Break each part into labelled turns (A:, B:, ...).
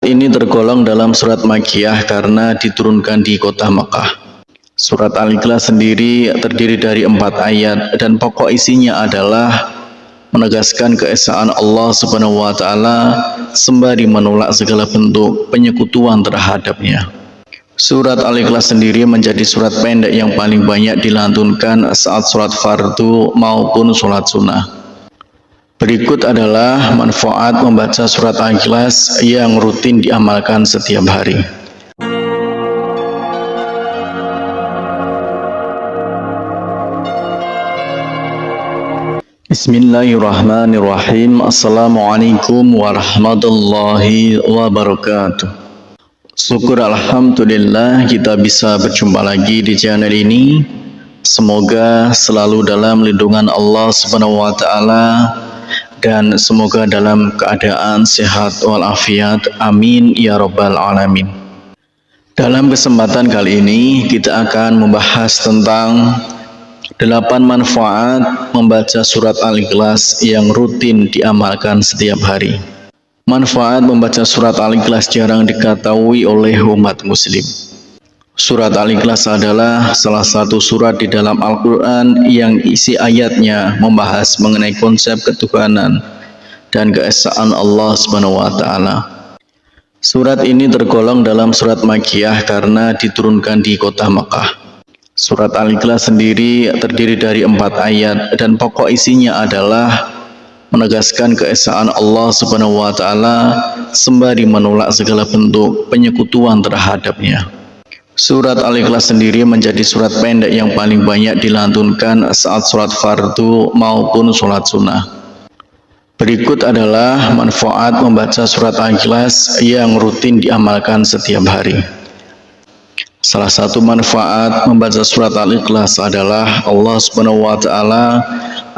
A: Ini tergolong dalam surat Makkiyah karena diturunkan di kota Makkah. Surat Al-Ikhlas sendiri terdiri dari 4 ayat dan pokok isinya adalah menegaskan keesaan Allah Subhanahu wa taala sembari menolak segala bentuk penyekutuan terhadapnya. Surat Al-Ikhlas sendiri menjadi surat pendek yang paling banyak dilantunkan saat sholat fardu maupun sholat sunnah. Berikut adalah manfaat membaca surat Al-Ikhlas yang rutin diamalkan setiap hari. Bismillahirrahmanirrahim. Assalamualaikum warahmatullahi wabarakatuh. Syukur alhamdulillah kita bisa berjumpa lagi di channel ini. Semoga selalu dalam lindungan Allah Subhanahu wa taala dan semoga dalam keadaan sehat walafiat. Amin ya rabbal alamin. Dalam kesempatan kali ini kita akan membahas tentang 8 manfaat membaca surat Al-Ikhlas yang rutin diamalkan setiap hari. Manfaat membaca surat Al-Ikhlas jarang diketahui oleh umat muslim. Surat Al-Ikhlas adalah salah satu surat di dalam Al-Quran yang isi ayatnya membahas mengenai konsep ketuhanan dan keesaan Allah Subhanahu wa taala. Surat ini tergolong dalam surat Makkiyah karena diturunkan di kota Makkah. Surat Al-Ikhlas sendiri terdiri dari 4 ayat dan pokok isinya adalah menegaskan keesaan Allah Subhanahu wa taala sembari menolak segala bentuk penyekutuan terhadapnya. Surat Al-Ikhlas sendiri menjadi surat pendek yang paling banyak dilantunkan saat sholat fardu maupun sholat sunnah. Berikut adalah manfaat membaca surat Al-Ikhlas yang rutin diamalkan setiap hari. Salah satu manfaat membaca surat Al-Ikhlas adalah Allah Subhanahu wa taala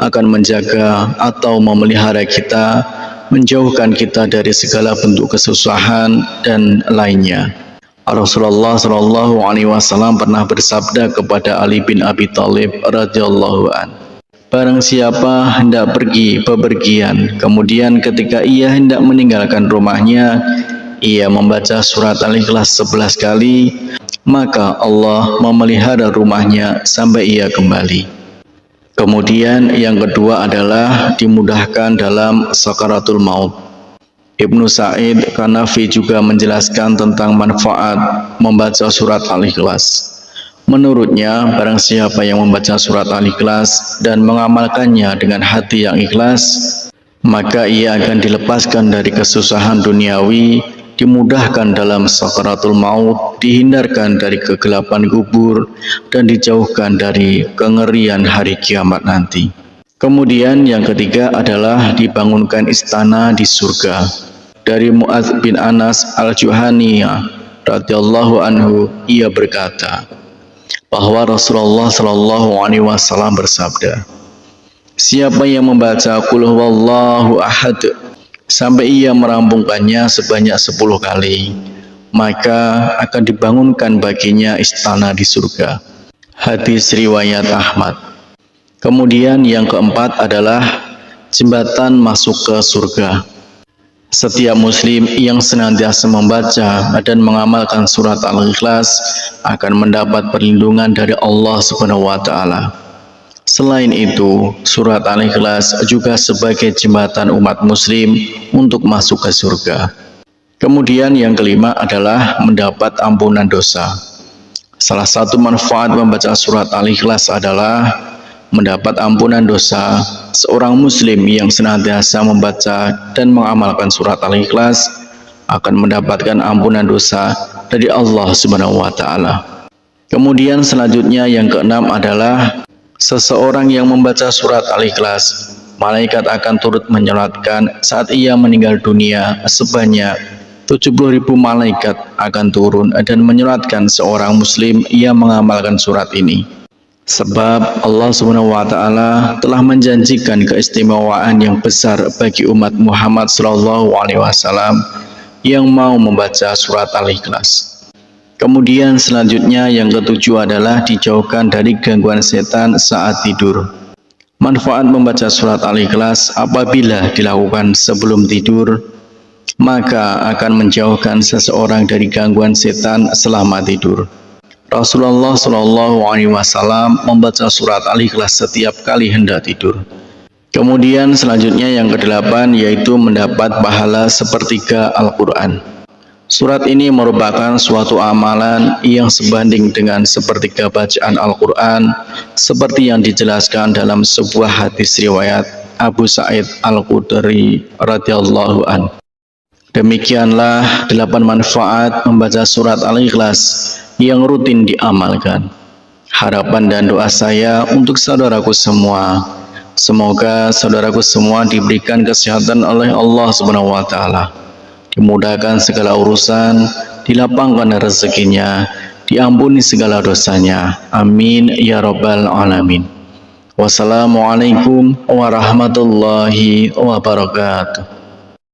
A: akan menjaga atau memelihara kita, menjauhkan kita dari segala bentuk kesusahan dan lainnya. Rasulullah Shallallahu Alaihi Wasallam pernah bersabda kepada Ali bin Abi Thalib radhiyallahu an, barang siapa hendak pergi bepergian, kemudian ketika ia hendak meninggalkan rumahnya, ia membaca surat Al-Ikhlas 11 kali, maka Allah memelihara rumahnya sampai ia kembali. Kemudian yang kedua adalah dimudahkan dalam sakaratul maut. Ibnu Sa'id Kanafi juga menjelaskan tentang manfaat membaca surat Al-Ikhlas. Menurutnya, barang siapa yang membaca surat Al-Ikhlas dan mengamalkannya dengan hati yang ikhlas, maka ia akan dilepaskan dari kesusahan duniawi, dimudahkan dalam sakaratul maut, dihindarkan dari kegelapan kubur, dan dijauhkan dari kengerian hari kiamat nanti. Kemudian yang ketiga adalah dibangunkan istana di surga. Dari Mu'adz bin Anas al-Juhaniyah radhiyallahu anhu, ia berkata bahwa Rasulullah Shallallahu Alaihi Wasallam bersabda, siapa yang membaca Qul huwallahu ahad sampai ia merampungkannya sebanyak 10 kali, maka akan dibangunkan baginya istana di surga. Hadis riwayat Ahmad. Kemudian yang keempat adalah jembatan masuk ke surga. Setiap muslim yang senantiasa membaca dan mengamalkan surat Al-Ikhlas akan mendapat perlindungan dari Allah Subhanahu wa taala. Selain itu, surat Al-Ikhlas juga sebagai jembatan umat muslim untuk masuk ke surga. Kemudian yang kelima adalah mendapat ampunan dosa. Salah satu manfaat membaca surat Al-Ikhlas adalah mendapat ampunan dosa. Seorang muslim yang senantiasa membaca dan mengamalkan surat Al-Ikhlas akan mendapatkan ampunan dosa dari Allah Subhanahu wa taala. Kemudian selanjutnya yang keenam adalah seseorang yang membaca surat Al-Ikhlas, malaikat akan turut menyolatkan saat ia meninggal dunia. Sebanyak 70.000 malaikat akan turun dan menyolatkan seorang muslim yang mengamalkan surat ini. Sebab Allah Subhanahu wa taala telah menjanjikan keistimewaan yang besar bagi umat Muhammad sallallahu alaihi wasallam yang mau membaca surat Al-Ikhlas. Kemudian selanjutnya yang ketujuh adalah dijauhkan dari gangguan setan saat tidur. Manfaat membaca surat Al-Ikhlas apabila dilakukan sebelum tidur, maka akan menjauhkan seseorang dari gangguan setan selama tidur. Rasulullah Shallallahu Alaihi Wasallam membaca surat Al-Ikhlas setiap kali hendak tidur. Kemudian selanjutnya yang kedelapan yaitu mendapat pahala sepertiga Al-Quran. Surat ini merupakan suatu amalan yang sebanding dengan sepertiga bacaan Al-Quran seperti yang dijelaskan dalam sebuah hadis riwayat Abu Sa'id Al-Khudri radhiyallahu an. Demikianlah 8 manfaat membaca surat Al-Ikhlas yang rutin diamalkan. Harapan dan doa saya untuk saudaraku semua, semoga saudaraku semua diberikan kesehatan oleh Allah Subhanahu wa taala. Dimudahkan segala urusan, dilapangkan rezekinya, diampuni segala dosanya. Amin ya rabbal alamin. Wassalamualaikum warahmatullahi wabarakatuh.